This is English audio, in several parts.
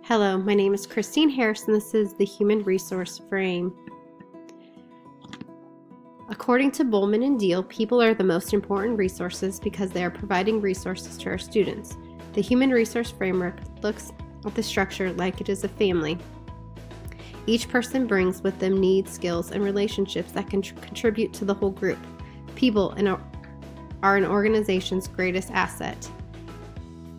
Hello, my name is Christine Harris, and this is the Human Resource Frame. According to Bowman and Deal, people are the most important resources because they are providing resources to our students. The Human Resource Framework looks at the structure like it is a family. Each person brings with them needs, skills, and relationships that can contribute to the whole group. People are an organization's greatest asset.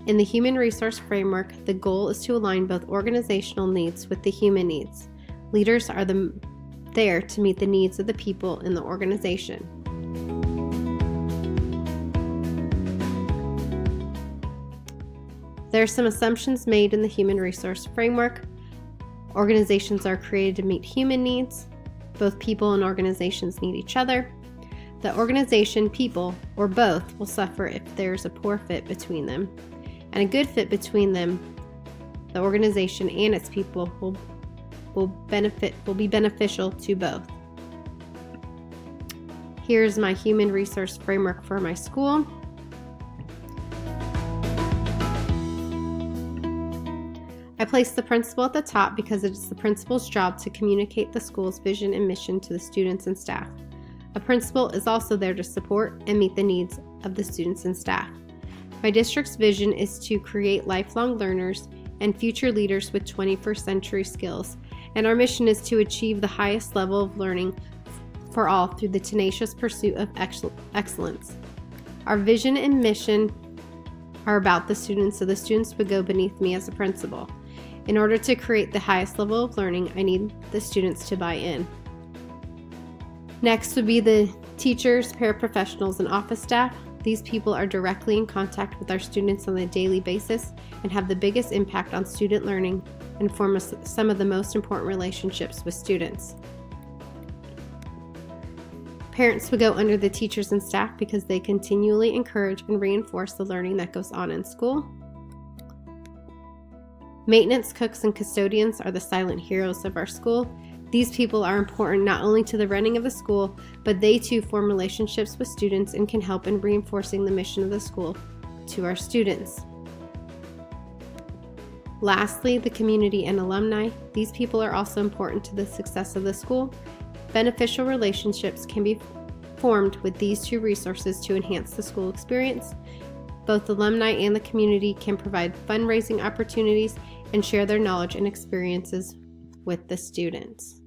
In the Human Resource Framework, the goal is to align both organizational needs with the human needs. Leaders are there to meet the needs of the people in the organization. There are some assumptions made in the Human Resource Framework. Organizations are created to meet human needs. Both people and organizations need each other. The organization, people, or both will suffer if there's a poor fit between them. And a good fit between them, the organization and its people will be beneficial to both. Here's my human resource framework for my school. I placed the principal at the top because it is the principal's job to communicate the school's vision and mission to the students and staff. A principal is also there to support and meet the needs of the students and staff. My district's vision is to create lifelong learners and future leaders with 21st century skills, and our mission is to achieve the highest level of learning for all through the tenacious pursuit of excellence. Our vision and mission are about the students, so the students would go beneath me as a principal. In order to create the highest level of learning, I need the students to buy in. Next would be the teachers, paraprofessionals, and office staff. These people are directly in contact with our students on a daily basis and have the biggest impact on student learning and form some of the most important relationships with students. Parents would go under the teachers and staff because they continually encourage and reinforce the learning that goes on in school. Maintenance, cooks, and custodians are the silent heroes of our school. These people are important not only to the running of the school, but they too form relationships with students and can help in reinforcing the mission of the school to our students. Lastly, the community and alumni. These people are also important to the success of the school. Beneficial relationships can be formed with these two resources to enhance the school experience. Both alumni and the community can provide fundraising opportunities and share their knowledge and experiences with the students.